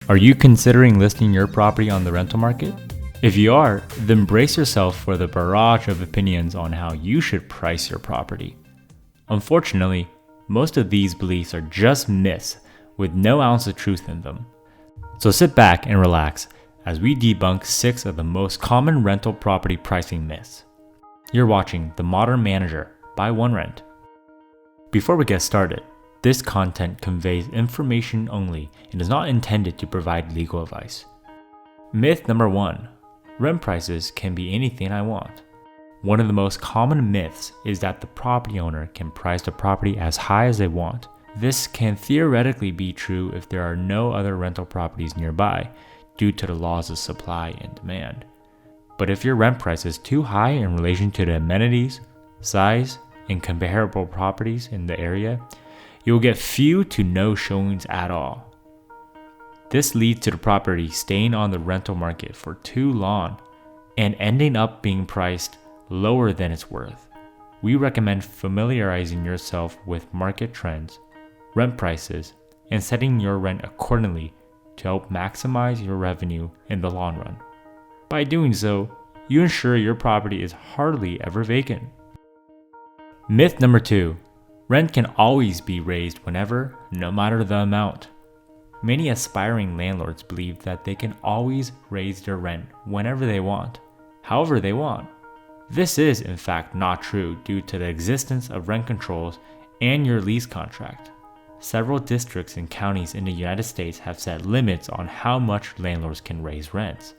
Are you considering listing your property on the rental market? If you are, then brace yourself for the barrage of opinions on how you should price your property. Unfortunately, most of these beliefs are just myths with no ounce of truth in them. So sit back and relax as we debunk 6 of the most common rental property pricing myths. You're watching The Modern Manager by OneRent. Before we get started, this content conveys information only and is not intended to provide legal advice. Myth number 1. Rent prices can be anything I want. One of the most common myths is that the property owner can price the property as high as they want. This can theoretically be true if there are no other rental properties nearby due to the laws of supply and demand. But if your rent price is too high in relation to the amenities, size, and comparable properties in the area, you will get few to no showings at all. This leads to the property staying on the rental market for too long and ending up being priced lower than it's worth. We recommend familiarizing yourself with market trends, rent prices, and setting your rent accordingly to help maximize your revenue in the long run. By doing so, you ensure your property is hardly ever vacant. Myth number 2. Rent can always be raised whenever, no matter the amount. Many aspiring landlords believe that they can always raise their rent whenever they want, however they want. This is, in fact, not true due to the existence of rent controls and your lease contract. Several districts and counties in the United States have set limits on how much landlords can raise rents.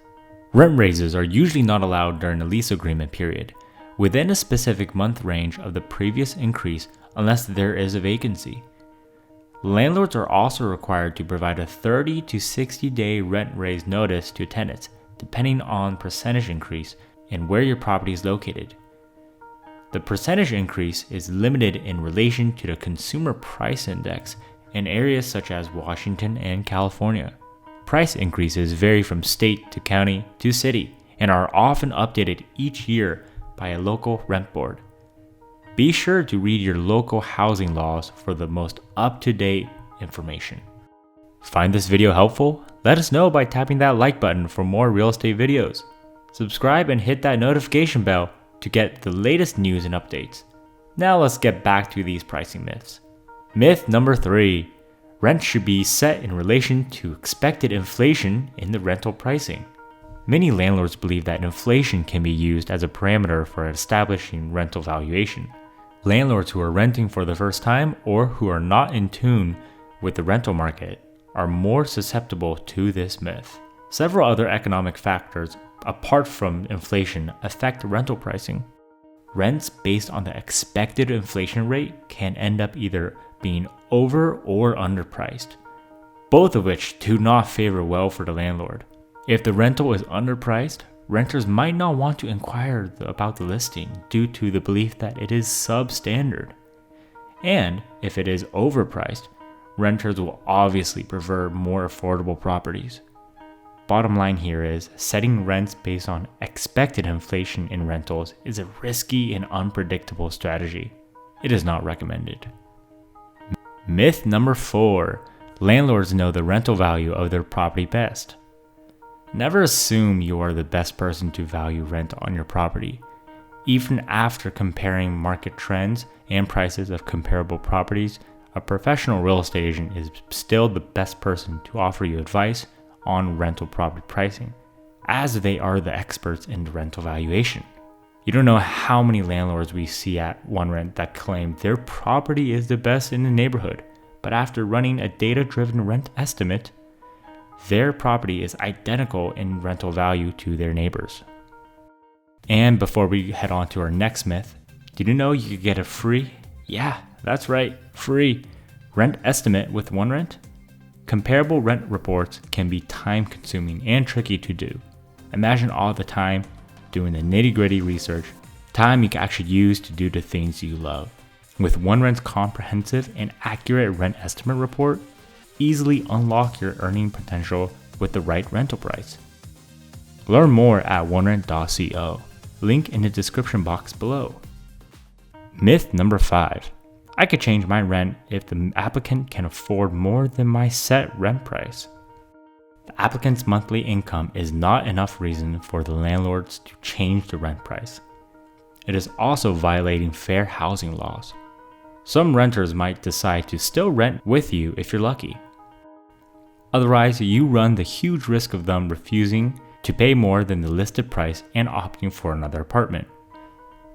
Rent raises are usually not allowed during the lease agreement period, within a specific month range of the previous increase unless there is a vacancy. Landlords are also required to provide a 30 to 60-day rent raise notice to tenants, depending on percentage increase and where your property is located. The percentage increase is limited in relation to the Consumer Price Index in areas such as Washington and California. Price increases vary from state to county to city and are often updated each year by a local rent board. Be sure to read your local housing laws for the most up-to-date information. Find this video helpful? Let us know by tapping that like button for more real estate videos. Subscribe and hit that notification bell to get the latest news and updates. Now let's get back to these pricing myths. Myth number 3. Rent should be set in relation to expected inflation in the rental pricing. Many landlords believe that inflation can be used as a parameter for establishing rental valuation. Landlords who are renting for the first time or who are not in tune with the rental market are more susceptible to this myth. Several other economic factors apart from inflation affect rental pricing. Rents based on the expected inflation rate can end up either being over or underpriced, both of which do not favor well for the landlord. If the rental is underpriced, renters might not want to inquire about the listing due to the belief that it is substandard. And if it is overpriced, renters will obviously prefer more affordable properties. Bottom line here is, setting rents based on expected inflation in rentals is a risky and unpredictable strategy. It is not recommended. Myth number 4. Landlords know the rental value of their property best. Never assume you are the best person to value rent on your property. Even after comparing market trends and prices of comparable properties, a professional real estate agent is still the best person to offer you advice on rental property pricing, as they are the experts in rental valuation. You don't know how many landlords we see at OneRent that claim their property is the best in the neighborhood, but after running a data-driven rent estimate, their property is identical in rental value to their neighbors. And before we head on to our next myth, did you know you could get a free, that's right, free rent estimate with OneRent? Comparable rent reports can be time-consuming and tricky to do. Imagine all the time doing the nitty-gritty research, time you can actually use to do the things you love. With OneRent's comprehensive and accurate rent estimate report, easily unlock your earning potential with the right rental price. Learn more at onerent.co. Link in the description box below. Myth number 5. I could change my rent if the applicant can afford more than my set rent price. The applicant's monthly income is not enough reason for the landlords to change the rent price. It is also violating fair housing laws. Some renters might decide to still rent with you if you're lucky. Otherwise, you run the huge risk of them refusing to pay more than the listed price and opting for another apartment.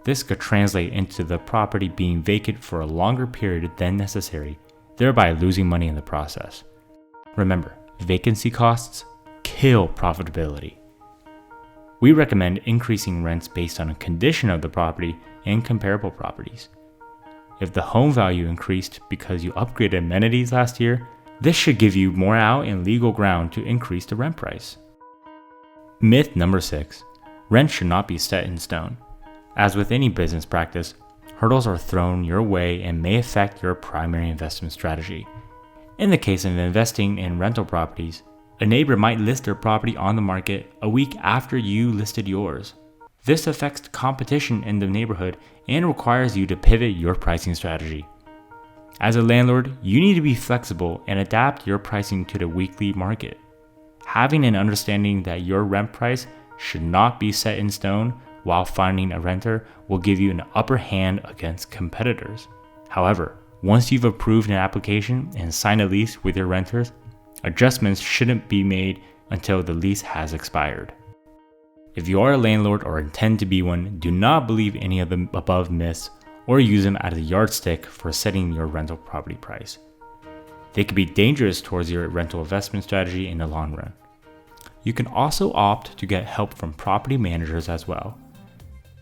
This could translate into the property being vacant for a longer period than necessary, thereby losing money in the process. Remember, vacancy costs kill profitability. We recommend increasing rents based on a condition of the property and comparable properties. If the home value increased because you upgraded amenities last year, this should give you more out and legal ground to increase the rent price. Myth number 6. Rent should not be set in stone. As with any business practice, hurdles are thrown your way and may affect your primary investment strategy. In the case of investing in rental properties, a neighbor might list their property on the market a week after you listed yours. This affects competition in the neighborhood and requires you to pivot your pricing strategy. As a landlord, you need to be flexible and adapt your pricing to the weekly market. Having an understanding that your rent price should not be set in stone while finding a renter will give you an upper hand against competitors. However, once you've approved an application and signed a lease with your renters, adjustments shouldn't be made until the lease has expired. If you are a landlord or intend to be one, do not believe any of the above myths or use them as a yardstick for setting your rental property price. They could be dangerous towards your rental investment strategy in the long run. You can also opt to get help from property managers as well.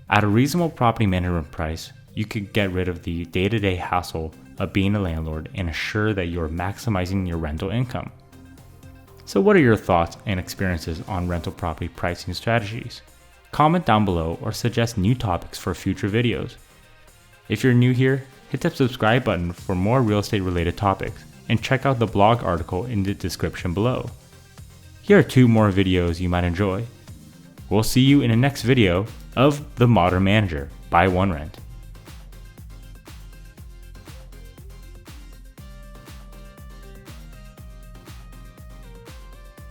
At a reasonable property management price, you could get rid of the day-to-day hassle of being a landlord and assure that you're maximizing your rental income. So what are your thoughts and experiences on rental property pricing strategies? Comment down below or suggest new topics for future videos. If you're new here, hit the subscribe button for more real estate related topics and check out the blog article in the description below. Here are 2 more videos you might enjoy. We'll see you in the next video of The Modern Manager, Buy One Rent.